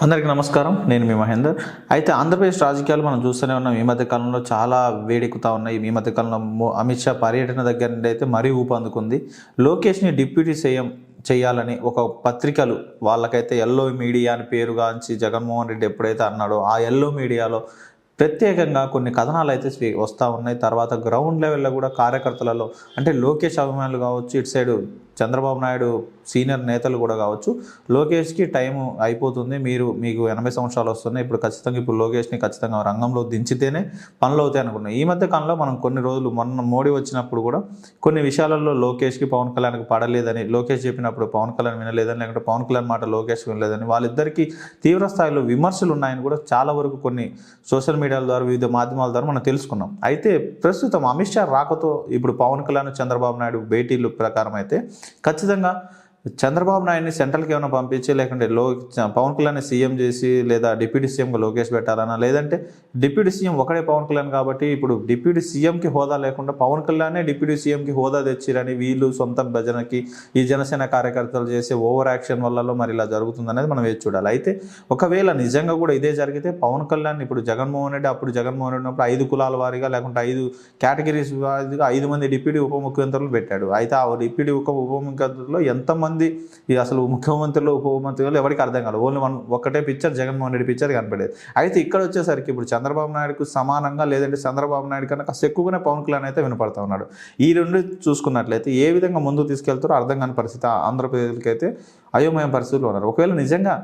అందరికీ నమస్కారం. నేను మీ మహేందర్. అయితే ఆంధ్రప్రదేశ్ రాజకీయాలు మనం చూస్తూనే ఉన్నాం. ఈ మధ్య కాలంలో చాలా వేడెక్కుతా ఉన్నాయి. ఈ మధ్య కాలంలో అమిత్ షా పర్యటన దగ్గర నుండి అయితే మరీ ఊపందుకుంది. లోకేష్‌ని డిప్యూటీ సీఎం చేయాలని ఒక పత్రికలు వాళ్ళకైతే యెల్లో మీడియా అని పేరుగాంచి జగన్మోహన్ రెడ్డి ఎప్పుడైతే అన్నాడో ఆ యెల్లో మీడియాలో ప్రత్యేకంగా కొన్ని కథనాలు అయితే వస్తూ ఉన్నాయి. తర్వాత గ్రౌండ్ లెవెల్లో కూడా కార్యకర్తలలో అంటే లోకేష్ అభిమానులు కావచ్చు, ఇటు సైడు చంద్రబాబు నాయుడు సీనియర్ నేతలు కూడా కావచ్చు, లోకేష్కి టైం అయిపోతుంది, మీకు 80 సంవత్సరాలు వస్తున్నాయి, ఇప్పుడు లోకేష్ని ఖచ్చితంగా రంగంలో దించితేనే పనులు అవుతాయి అనుకున్నాం. ఈ మధ్య కాలంలో మనం కొన్ని రోజులు మొన్న మోడీ వచ్చినప్పుడు కూడా కొన్ని విషయాలలో లోకేష్కి పవన్ కళ్యాణ్కి పడలేదని, లోకేష్ చెప్పినప్పుడు పవన్ కళ్యాణ్ వినలేదని, లేకుంటే పవన్ కళ్యాణ్ మాట లోకేష్ వినలేదని వాళ్ళిద్దరికీ తీవ్ర స్థాయిలో విమర్శలు ఉన్నాయని కూడా చాలా వరకు కొన్ని సోషల్ మీడియాల ద్వారా వివిధ మాధ్యమాల ద్వారా మనం తెలుసుకున్నాం. అయితే ప్రస్తుతం అమిత్ షా రాకతో ఇప్పుడు పవన్ కళ్యాణ్ చంద్రబాబు నాయుడు భేటీలు ప్రకారం అయితే ఖచ్చితంగా చంద్రబాబు నాయుడిని సెంట్రల్కి ఏమైనా పంపించి, లేకుంటే పవన్ కళ్యాణ్ని సీఎం చేసి, లేదా డిప్యూటీ సీఎంగా లోకేష్ పెట్టాలన్నా, లేదంటే డిప్యూటీ సీఎం ఒకడే పవన్ కళ్యాణ్ కాబట్టి ఇప్పుడు డిప్యూటీ సీఎంకి హోదా లేకుండా పవన్ కళ్యాణే డిప్యూటీ సీఎంకి హోదా తెచ్చిరని వీళ్ళు సొంత భజనకి ఈ జనసేన కార్యకర్తలు చేసే ఓవర్ యాక్షన్ వల్ల మరి ఇలా జరుగుతుందనేది మనం వేచి చూడాలి. అయితే ఒకవేళ నిజంగా కూడా ఇదే జరిగితే పవన్ కళ్యాణ్ ఇప్పుడు జగన్మోహన్ రెడ్డి ఉన్నప్పుడు 5 కులాల వారీగా, లేకుంటే 5 కేటగిరీస్ వారీగా 5 మంది డిప్యూటీ ఉప ముఖ్యమంత్రులు పెట్టాడు. అయితే ఆ డిప్యూటీ ఉప ముఖ్యమంత్రుల్లో ఎంతమంది అసలు ముఖ్యమంత్రులు ఉప ముఖ్యమంత్రులు ఎవరికి అర్థం కాదు. ఓన్లీ ఒక్కటే పిక్చర్, జగన్మోహన్ రెడ్డి పిక్చర్ కనపడేది. అయితే ఇక్కడ వచ్చేసరికి ఇప్పుడు చంద్రబాబు నాయుడుకు సమానంగా, లేదంటే చంద్రబాబు నాయుడు కన్నా కాస్త ఎక్కువగానే పవన్ కళ్యాణ్ అయితే వినపడతా ఉన్నాడు. ఈ రెండు చూసుకున్నట్లయితే ఏ విధంగా ముందుకు తీసుకెళ్తారో అర్థం కాని పరిస్థితి ఆంధ్రప్రదేశ్కి అయితే అయోమయ పరిస్థితులు ఉన్నారు. ఒకవేళ నిజంగా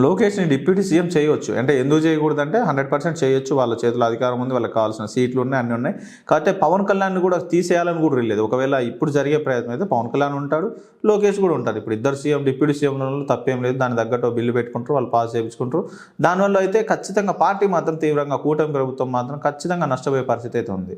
లోకేష్ని డిప్యూటీ సీఎం చేయవచ్చు అంటే ఎందుకు చేయకూడదంటే 100% చేయొచ్చు. వాళ్ళ చేతిలో అధికారం ఉంది, వాళ్ళకి కావాల్సిన సీట్లు ఉన్నాయి, అన్నీ ఉన్నాయి. కాబట్టి పవన్ కళ్యాణ్ కూడా తీసేయాలని కూడా లేదు. ఒకవేళ ఇప్పుడు జరిగే ప్రయత్నం అయితే పవన్ కళ్యాణ్ ఉంటాడు, లోకేష్ కూడా ఉంటారు. ఇప్పుడు ఇద్దరు సీఎం డిప్యూటీ సీఎంలలో తప్పేం లేదు. దాని తగ్గట్టు బిల్లు పెట్టుకుంటారు, వాళ్ళు పాస్ చేయించుకుంటారు. దానివల్ల అయితే ఖచ్చితంగా పార్టీ మాత్రం తీవ్రంగా, కూటమి ప్రభుత్వం మాత్రం ఖచ్చితంగా నష్టపోయే పరిస్థితి అయితే ఉంది.